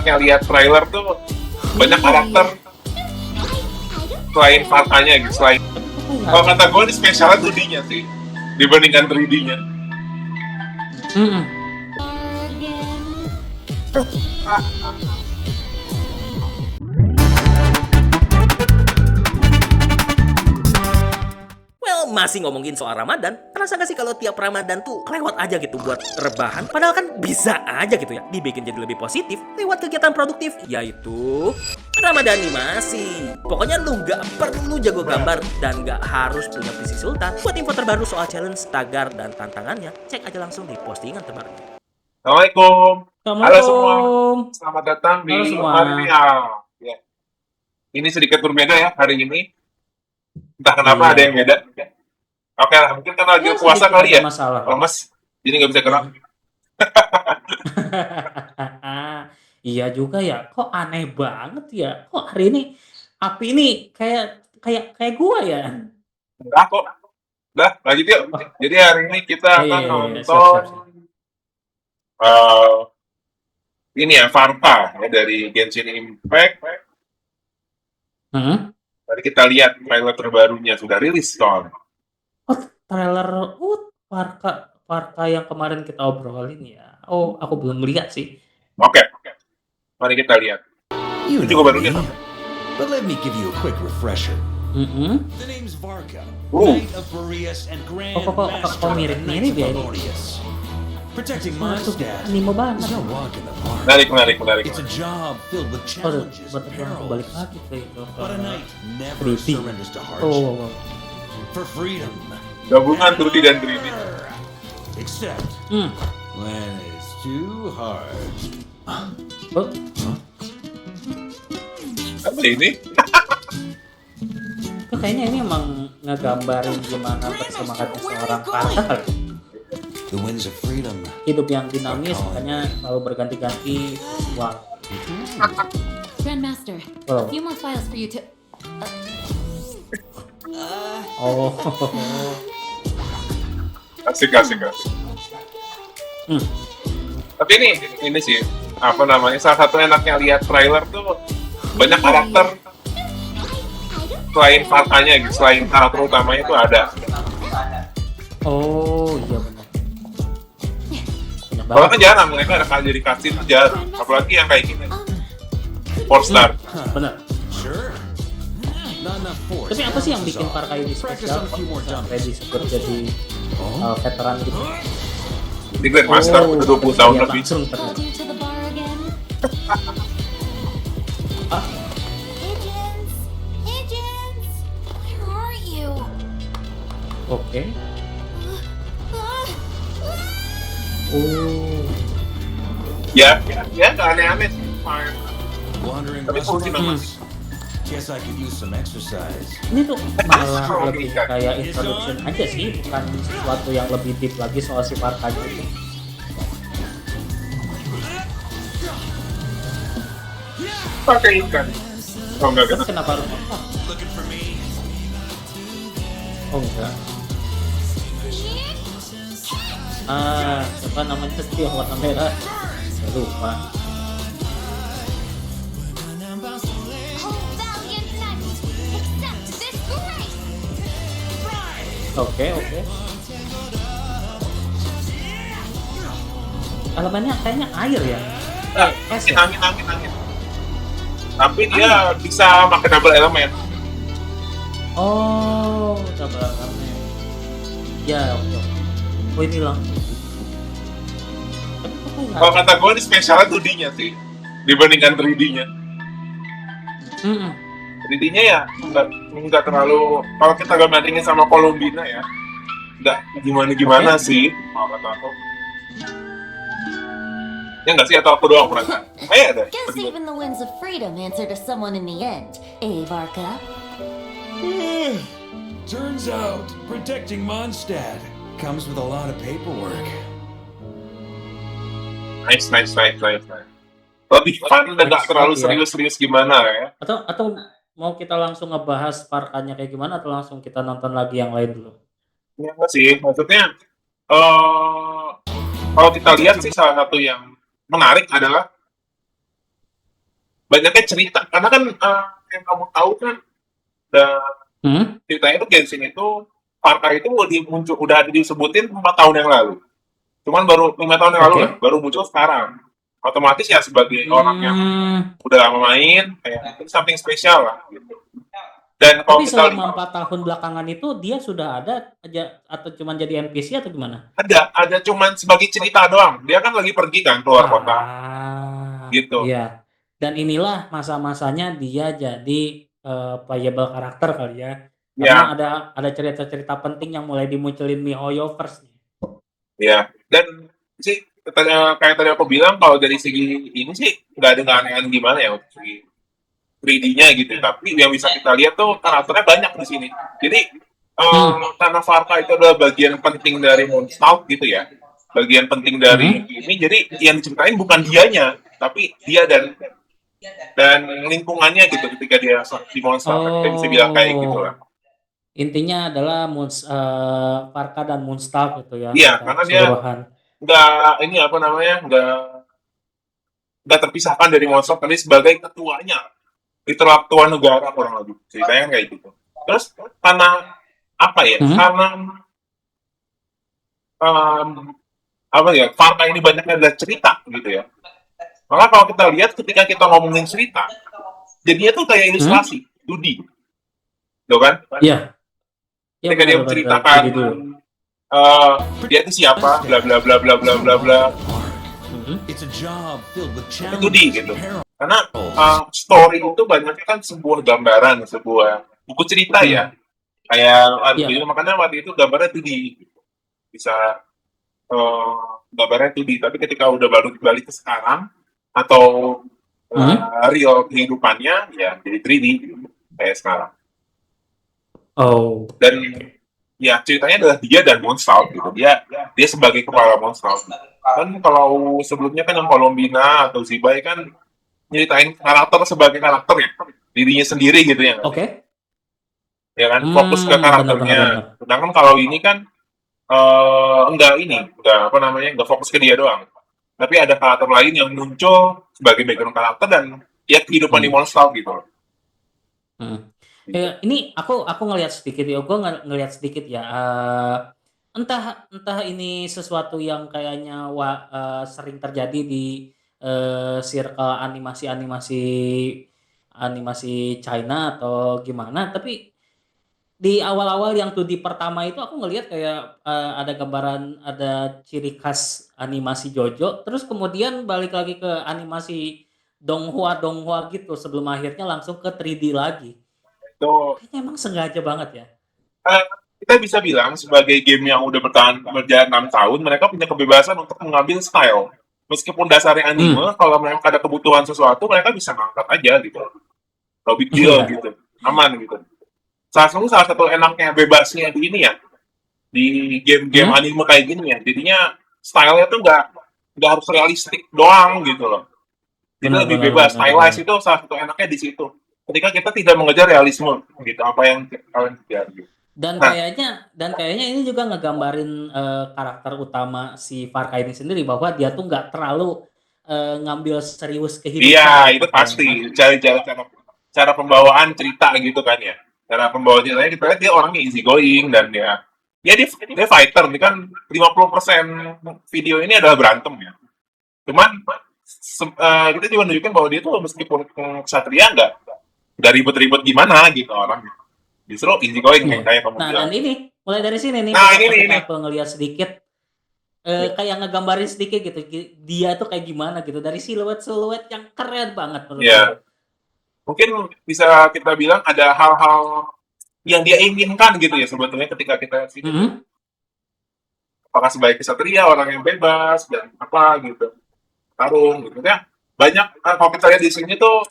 Yang lihat trailer tuh banyak karakter selain Farkanya gitu. Kalau kata gue ini spesialnya 2D-nya sih dibandingkan 3D-nya. Well, masih ngomongin soal Ramadan, terasa gak sih kalau tiap Ramadan tuh lewat aja gitu buat rebahan? Padahal kan bisa aja gitu ya, dibikin jadi lebih positif lewat kegiatan produktif, yaitu Ramadan animasi. Pokoknya lu gak perlu jago gambar dan gak harus punya PC Sultan. Buat info terbaru soal challenge, tagar, dan tantangannya, cek aja langsung di postingan terbaru. Assalamualaikum. Halo semua. Assalamualaikum. Selamat datang di Halo semua. Marinial. Ya. Ini sedikit berbeda ya hari ini. Entah kenapa ada yang beda. Oke lah, mungkin karena lagi Ya, puasa sedikit kali ada ya. masalah. Lemes, jadi nggak bisa gerak. Iya juga ya. Kok aneh banget ya? Kok hari ini api ini kayak gua ya? Enggak kok. Udah, lanjut yuk. Oh, Jadi hari ini kita akan iya. nonton Siap. eh, ini ya, Farta ya, dari Genshin Impact. Hmm? Tadi kita lihat trailer terbarunya sudah rilis, Ton. Oh, trailer Parka yang kemarin kita obrolin ya. Oh, aku belum lihat sih. Oke, mari kita lihat. You Itu know juga baru me, lihat. but let me give you a quick refresher. Mm-mm. The name's Varka, Ooh. Knight of Boreas and Grand kok Master of the mirip-mirip Knights ya of ini? Favonius. Protecting Masuk Mondstadt anime banget. is no walk in the park. Menarik. It's a job filled with Oh, challenges buat and balik perils. lagi ke itu. But a knight never 3D. surrenders to hardship. Oh, For freedom. Gabungan 2D dan 3D. Except hmm. when it's too hard. Oh, Apa ini? kok kayaknya ini emang ngegambarin gimana bersemangatnya seorang Parka kali. The winds of freedom. Hidup yang dinamis, makanya selalu berganti-ganti. Wah. Grandmaster, Oh. a few more files for you to. Oh. Asik. Hmm. Tapi ini sih apa namanya, salah satu enaknya lihat trailer tuh banyak karakter selain Farkanya gitu, selain karakter utamanya tuh ada. Oh, iya benar. Banyak Kalau kan banget. jarang mereka ada kali jadi cutscene tuh jarang, apalagi yang kayak gini. 4-star. Benar. Sure. Not enough force. Tapi apa sih yang bikin Parka ini spesial? Sampai disebut jadi veteran gitu. Di Grandmaster udah 20 tahun iya, lebih. langsung Called you to the bar again? Ah, Pigeons! Where are you? oke. Ah, Oh. Ya nggak aneh-aneh sih. Fine. Wandering Tapi fungsi westwards. Guess I could use some exercise. Ini tuh malah lebih kayak introduction aja sih, bukan sesuatu yang lebih deep lagi soal si Parka gitu. Pakai ikan. Oh enggak Terus gitu. kenapa harus apa? Oh enggak. Siapa namanya tadi yang warna merah? Saya lupa. Oh, valiant knight! Accept this grace! Oke. Elemennya kayaknya air ya. Es ya? Angin. Tapi dia bisa pakai double elemen. Oh, double elemen. Ya, oke. Oh, ini langsung. Tapi kok nggak- Kalau kata gue ini spesialnya 2D-nya sih dibandingkan 3D-nya. 3D-nya ya nggak terlalu, kalau kita bandingin sama Columbina ya nggak gimana sih kalau kata aku. Ya nggak sih, atau aku doang merasa ada. Guess even the winds of freedom answer to someone in the end. Varka? Turns out, protecting Mondstadt comes with a lot of paperwork. Nice. Lebih fun dan nggak terlalu Ya. serius gimana ya. Atau mau kita langsung ngebahas Parkanya kayak gimana atau langsung kita nonton lagi yang lain dulu? Ya nggak sih, maksudnya kalau kita lihat sih salah satu yang menarik adalah banyaknya cerita. Karena kan yang kamu tahu kan, ceritanya itu Genshin itu Far Cry itu udah disebutin 4 tahun yang lalu. Cuman baru 5 tahun yang lalu Oke. lah, baru muncul sekarang. Otomatis ya sebagai orang yang udah lama main, kayak itu something spesial lah gitu. Dan kalau Tapi kita selama 4 tahun belakangan itu dia sudah ada aja atau cuma jadi NPC atau gimana? ada cuman sebagai cerita doang. Dia kan lagi pergi kan keluar kota gitu. Iya. Dan inilah masa-masanya dia jadi playable karakter kali ya. Karena Ya, ada cerita-cerita penting yang mulai dimunculin MiHoYoverse nih. ya. Dan sih kayak tadi aku bilang kalau dari segi ini sih nggak ada aneh-aneh gimana ya untuk segi 3D-nya gitu. Tapi yang bisa kita lihat tuh karakternya banyak di sini. Jadi karena Far Cry itu adalah bagian penting dari Moonstalk gitu ya. Bagian penting dari ini. Jadi yang diceritain bukan dianya, tapi dia dan lingkungannya gitu ketika dia di Moonstalk. Kita bisa bilang kayak gitu lah. Intinya adalah Farka dan Moonstalk gitu ya, Iya, secara karena dia keseluruhan. nggak ini apa namanya nggak terpisahkan dari Moonstalk, tapi sebagai ketuanya, literal ketua negara kurang lebih ceritanya kayak gitu. Terus karena apa ya? Karena apa ya? Farka ini banyaknya adalah cerita gitu ya. Maka kalau kita lihat ketika kita ngomongin cerita, jadinya tuh kayak ilustrasi, 2D, tuh kan? Iya. Iya Ketika dia benar menceritakan jadi dulu. dia itu siapa, bla bla bla bla bla bla bla, It's a job filled with itu challenges di gitu. and perils. Karena story itu banyaknya kan sebuah gambaran, sebuah buku cerita ya. Kayak Iya. makanya waktu itu gambarnya 2D, bisa gambarnya 2D. Tapi ketika udah balik ke sekarang atau real kehidupannya ya jadi 3D kayak sekarang. Oh. Dan ya ceritanya adalah dia dan Moonstalk gitu. Dia sebagai kepala Moonstalk. Kan kalau sebelumnya kan yang Colombina atau Zibai kan nyeritain karakter sebagai karakter ya, dirinya sendiri gitu ya. Oke. Ya kan fokus ke karakternya. Benar. Sedangkan kalau ini kan enggak fokus ke dia doang. Tapi ada karakter lain yang muncul sebagai background karakter dan ya kehidupan di Moonstalk gitu. Ini aku ngelihat sedikit ya, gue ngelihat sedikit ya. Entah ini sesuatu yang kayaknya sering terjadi di circle animasi China atau gimana. Tapi di awal-awal yang 2D pertama itu aku ngelihat kayak ada gambaran, ada ciri khas animasi JoJo. Terus kemudian balik lagi ke animasi Donghua gitu sebelum akhirnya langsung ke 3D lagi. Itu Kayaknya emang sengaja banget ya. kita bisa bilang sebagai game yang udah berjalan 6 tahun, mereka punya kebebasan untuk mengambil style. Meskipun dasarnya anime, kalau mereka ada kebutuhan sesuatu, mereka bisa ngangkat aja gitu. No big deal gitu, aman gitu. Salah satu enaknya bebasnya di ini ya, di game-game anime kayak gini ya, jadinya stylenya tuh nggak harus realistik doang gitu loh. Jadi lebih bebas. Stylized itu salah satu enaknya di situ. Ketika kita tidak mengejar realisme gitu, apa yang kalian kejar gitu. Dan kayaknya ini juga ngegambarin karakter utama si Far Cry ini sendiri, bahwa dia tuh nggak terlalu ngambil serius kehidupan. Iya, itu pasti. Cara pembawaan cerita gitu kan ya. Cara pembawaan ceritanya kita lihat dia orangnya easy going dan dia fighter. Ini kan 50% video ini adalah berantem ya. Cuman kita juga nunjukin bahwa dia tuh meskipun ksatria nggak ribet-ribet gimana gitu orang. Justru easy going kayak kamu bilang. Dan ini mulai dari sini nih. Nah, ini. Aku ngeliat sedikit kayak ngegambarin sedikit gitu. Dia tuh kayak gimana gitu, dari siluet yang keren banget menurut aku. Mungkin bisa kita bilang ada hal-hal yang dia inginkan gitu ya sebetulnya ketika kita sini. Apakah sebagai ksatria, orang yang bebas dan apa gitu. Tarung gitu ya. Banyak kalau kita lihat di sini tuh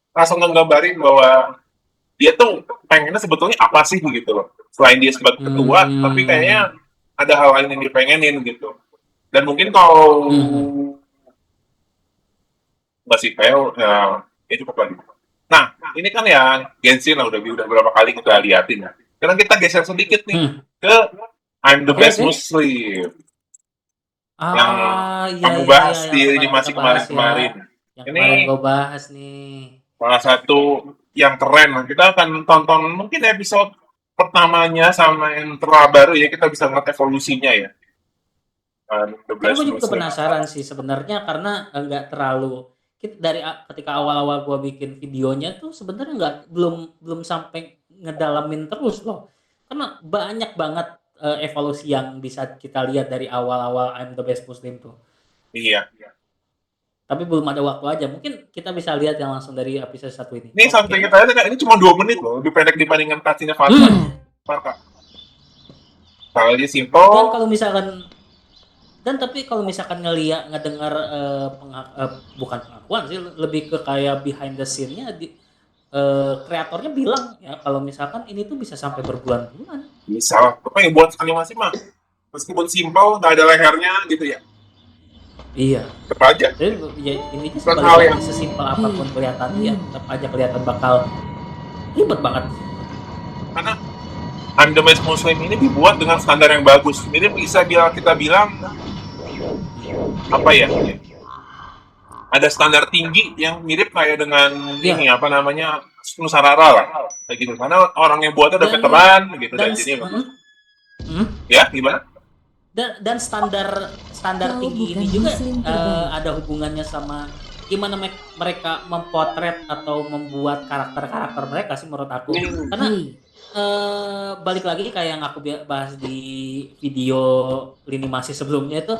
langsung nggambarin bahwa dia tuh pengennya sebetulnya apa sih gitu loh. Selain dia sebagai ketua, tapi kayaknya ada hal lain yang dipengenin gitu. Dan mungkin kalau nggak sih kayak ya cukup lagi. Nah, ini kan ya Genshin lah udah berapa kali kita liatin ya. Sekarang kita geser sedikit nih ke I'm the Best Muslim. Yang kamu bahas di animasi kemarin-kemarin. Yang Ini kemarin gue bahas nih. salah satu yang keren. Kita akan tonton mungkin episode pertamanya sama yang terbaru ya, kita bisa ngeliat evolusinya ya. The Karena Blast gue juga Muslim. penasaran sih sebenarnya, karena nggak terlalu dari ketika awal-awal gue bikin videonya tuh sebenarnya belum sampai ngedalamin terus loh, karena banyak banget evolusi yang bisa kita lihat dari awal-awal I'm the Best Muslim tuh. Iya. Tapi belum ada waktu aja. Mungkin kita bisa lihat yang langsung dari episode 1 ini. Ini sampai kita lihat ini cuma 2 menit loh, lebih pendek dibandingkan cutscene-nya Farka. Kalau dia Dan simple, kalau misalkan tapi kalau misalkan ngedengar bukan pengakuan sih, lebih ke kayak behind the scene-nya kreatornya bilang ya kalau misalkan ini tuh bisa sampai berbulan-bulan. bisa lah. Pokoknya buat animasi mah, meskipun simple, nggak ada lehernya gitu ya, Iya. tetap aja. Jadi ya ini Bukan balik hal lagi, yang- sesimpel apapun kelihatannya ya tetap aja kelihatan bakal ribet banget. Karena I'm the Best Muslim ini dibuat dengan standar yang bagus. Ini bisa kita bilang apa ya? Ada standar tinggi yang mirip kayak dengan Iya. ini apa namanya Nusarara lah, kayak gitu. Karena orang yang buatnya udah Dan- veteran gitu dan Dan jadi bagus. Hmm? Ya gimana? Dan standar Kau tinggi bukan ini juga muslim terbaik. ada hubungannya sama gimana mereka mempotret atau membuat karakter mereka sih menurut aku. Karena Hey, balik lagi kayak yang aku bahas di video lini masih sebelumnya itu,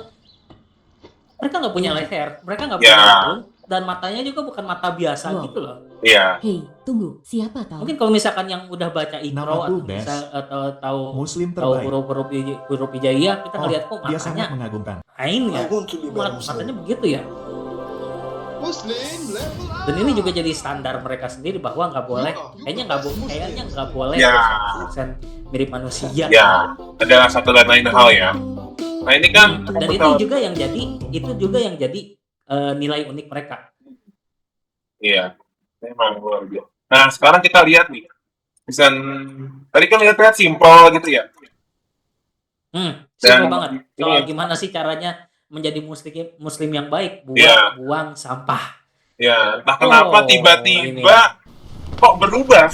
mereka nggak punya leher, mereka nggak punya Ya. hidung, dan matanya juga bukan mata biasa Wow. gitu loh. Iya. hey, tunggu. Siapa tahu? Mungkin kalau misalkan yang udah baca Iqra Namaku atau Bes. bisa atau tahu Muslim tahu terbaik. huruf hijaiyah, kita Oh, ngeliat kok dia sangat matanya mengagumkan. ain ya. I want to be better Muslim. Matanya begitu ya. Muslim level up. Dan ini juga jadi standar mereka sendiri bahwa nggak boleh, kayaknya nggak boleh Ya. 100% mirip manusia. Ya, adalah satu dan lain hal ya. Nah ini kan Dan itu juga yang jadi nilai unik mereka. Iya, memang luar biasa. Nah, sekarang kita lihat nih. Season tadi kan lihat simple gitu ya. Simpel Dan- banget. Soal iya. gimana sih caranya menjadi muslim yang baik, Iya. buang sampah. Ya, entah kenapa Oh, tiba-tiba kok berubah.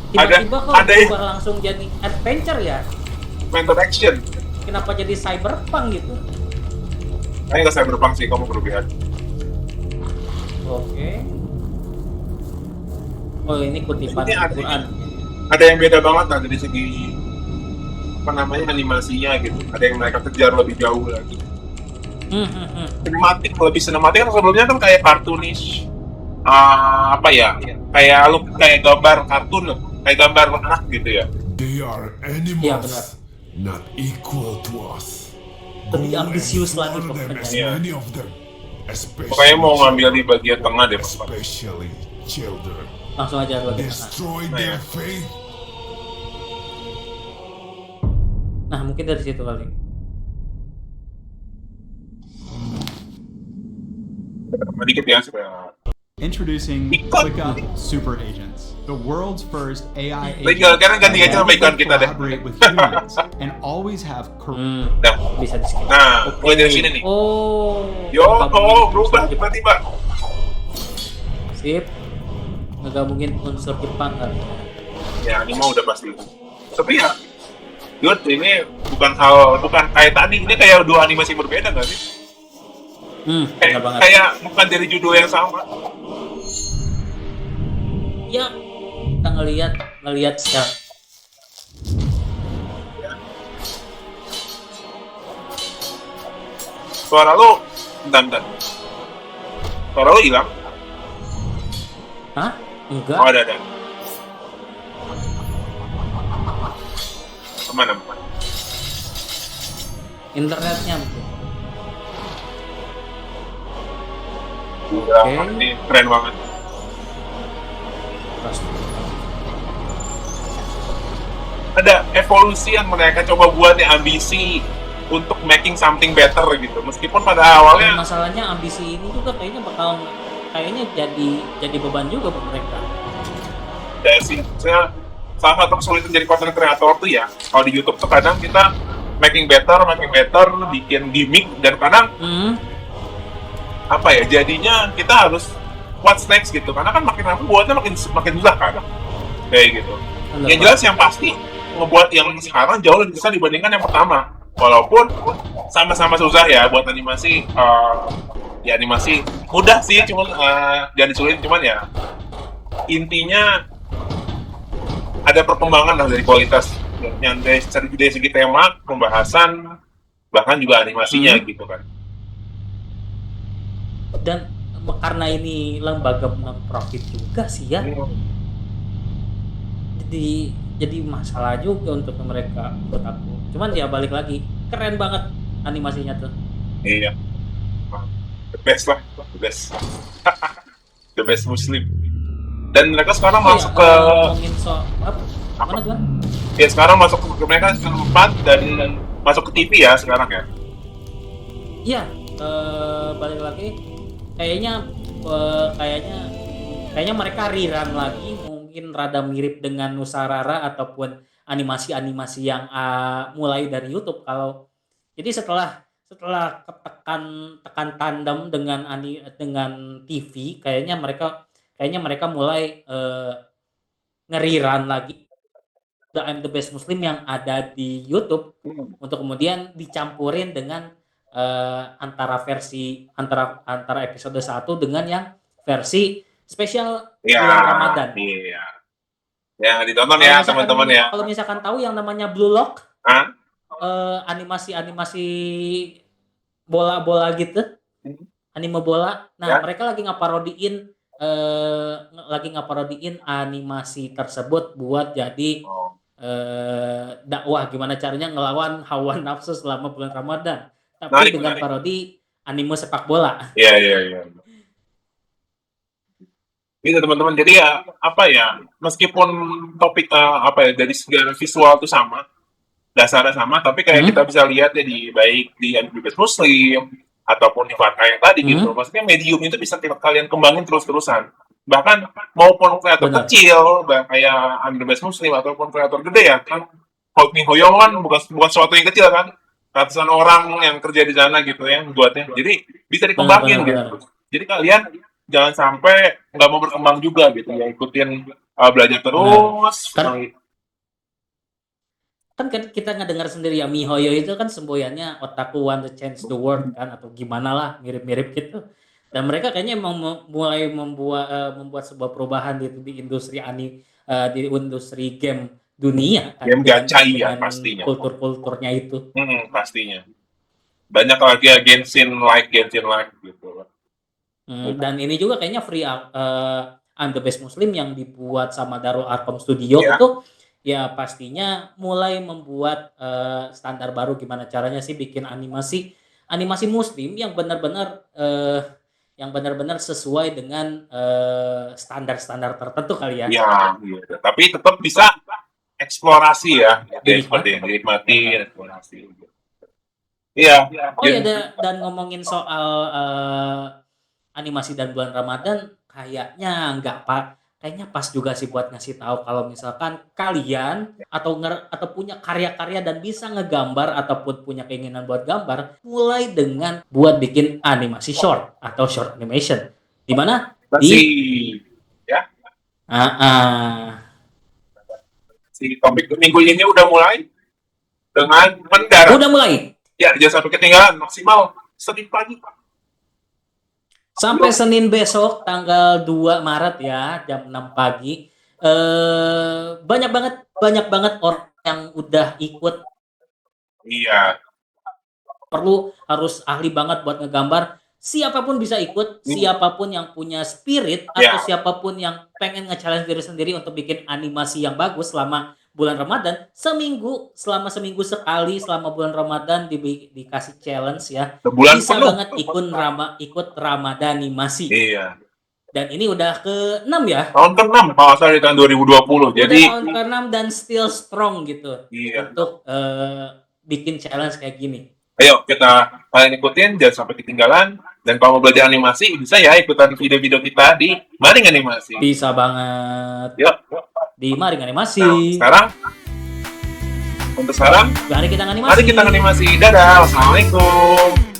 Tiba-tiba kok ada yang- berubah langsung jadi adventure ya. Mental action. Kenapa jadi cyberpunk gitu? Kayaknya nggak saya berpang sih, kamu berlebihan. Oke. Oh, ini kutipan Ini ada- Al-Quran. Ada yang beda banget lah dari segi apa namanya animasinya gitu. Ada yang mereka kejar lebih jauh lagi. Sinematik, lebih sinematik kan sebelumnya kan kayak cartoonish. Apa ya? Kayak gambar kartun, kayak gambar anak gitu ya. They are Iya, benar. animals, not equal to us. Lebih Go and ambisius lagi slaughter them, pokoknya. as Iya. many of them, Pokoknya mau ngambil di bagian tengah deh, Pak. especially children. Langsung aja bagaimana. Destroy Nah, their ya. faith. Nah, mungkin dari situ kali. Tambah dikit ya supaya. Introducing Ikut. ClickUp Super Agents, the world's first AI Baik, agent sekarang ganti aja sama iklan kita deh. collaborate with humans and always have Nah, Bisa di skip. nah, mulai dari sini nih. Oh. Yo, ngegabungin berubah unsur Jepang. tiba-tiba. Sip. Ngegabungin unsur Jepang kan. Ya, ini mah udah pasti. Tapi ya, good, ini bukan kayak tadi, ini kayak dua animasi berbeda nggak sih? Benar banget. Kayak bukan dari judul yang sama. Ya, kita ngelihat secara Suara lu, bentar. Suara lu hilang? Hah? Enggak. Oh, ada. Kemana? Internetnya mungkin. Udah, Oke. ini keren banget. Terus. Ada evolusi yang mereka coba buat nih, ambisi untuk making something better gitu. Meskipun pada Dan awalnya masalahnya ambisi ini juga kayaknya jadi beban juga buat mereka. ya sih, saya salah satu kesulitan jadi content creator tuh ya, kalau di YouTube tuh kadang kita making better, bikin gimmick, dan kadang apa ya, jadinya kita harus what's next gitu, karena kan makin lama buatnya makin susah kan, kayak gitu. Yang jelas yang pasti ngebuat yang sekarang jauh lebih susah dibandingkan yang pertama, walaupun sama-sama susah ya buat animasi. Ya animasi mudah sih, cuman jangan disulitin, cuman ya intinya ada perkembangan lah dari kualitas yang dari segi tema, pembahasan, bahkan juga animasinya gitu kan. Dan karena ini lembaga non-profit juga sih ya, jadi masalah juga untuk mereka menurut aku. Cuman ya balik lagi, keren banget animasinya tuh. Iya, the best lah, the best. The best Muslim. Dan mereka sekarang masuk ke ngomongin soal apa? Gimana? Ya sekarang masuk ke mereka keempat dan masuk ke TV ya sekarang ya. Iya, balik lagi kayaknya mereka rerun lagi, mungkin rada mirip dengan Nusarara ataupun animasi-animasi yang mulai dari YouTube. Kalau jadi setelah tekan tandem dengan TV, kayaknya mereka mulai ngeriran lagi The I'm the Best Muslim yang ada di YouTube untuk kemudian dicampurin dengan antara episode 1 dengan yang versi spesial bulan Ramadan. Iya. Ya ditonton ya teman-teman ya. Kalau misalkan tahu yang namanya Blue Lock, animasi bola-bola gitu, anime bola. Nah, mereka lagi ngaparodiin animasi tersebut buat jadi dakwah gimana caranya ngelawan hawa nafsu selama bulan Ramadan, tapi dengan parodi anime sepak bola. Iya. Gitu teman-teman. Jadi ya apa ya, meskipun topik dari segala visual itu sama, dasarnya sama, tapi kayak kita bisa lihat ya baik di Bebas Muslim ataupun di Fata yang tadi gitu. Maksudnya medium itu bisa kalian kembangin terus-terusan. Bahkan maupun kreator kecil kayak The Best Muslim ataupun kreator gede ya kan, Hotmi Hoyong kan bukan sesuatu yang kecil kan, ratusan orang yang kerja di sana gitu ya buatnya. Jadi bisa dikembangin gitu. Jadi kalian jangan sampai nggak mau berkembang juga gitu ya, ikutin belajar terus. Kan kita ngedengar sendiri ya, MiHoYo itu kan semboyannya otaku want to change the world kan, atau gimana lah, mirip-mirip gitu. Dan mereka kayaknya emang mulai membuat sebuah perubahan di industri di industri game dunia kan, game gacha ya pastinya, kulturnya itu pastinya banyak lagi ya Genshin like gitu. Dan ini juga kayaknya free I'm the Best Muslim yang dibuat sama Darul Arkham Studio itu ya pastinya mulai membuat standar baru gimana caranya sih bikin animasi Muslim yang benar-benar sesuai dengan standar-standar tertentu kali ya. Iya. Tapi tetap bisa eksplorasi ya, dinikmati eksplorasi. Iya. Oh iya, dan ngomongin soal animasi dan bulan Ramadan, kayaknya kayaknya pas juga sih buat ngasih tahu kalau misalkan kalian atau punya karya-karya dan bisa ngegambar ataupun punya keinginan buat gambar, mulai dengan buat bikin animasi short atau short animation. Di mana? Si topik minggu ini udah mulai dengan mendarat. Udah mulai. Ya, jangan sampai ketinggalan, maksimal Senin pagi. Sampai Senin besok tanggal 2 Maret ya, jam 6 pagi. Banyak banget orang yang udah ikut. Iya. Harus ahli banget buat ngegambar. Siapapun bisa ikut, siapapun yang punya spirit atau siapapun yang pengen nge-challenge diri sendiri untuk bikin animasi yang bagus selama bulan Ramadan, selama seminggu sekali selama bulan Ramadan dikasih challenge ya. Sebulan bisa penuh. Banget ikut Ramadanimasi. Iya. Dan ini udah ke-6 ya. Tahun ke-6 kalau saya di tahun 2020. Jadi tahun ke-6 dan still strong gitu. Iya. Untuk bikin challenge kayak gini. Ayo kalian ikutin, jangan sampai ketinggalan. Dan kalau mau belajar animasi, bisa ya ikutan video-video kita di Maring Animasi. Bisa banget. Yuk. Di Maring Animasi. Nah, untuk sekarang, mari kita animasi. Dadah. Wassalamualaikum.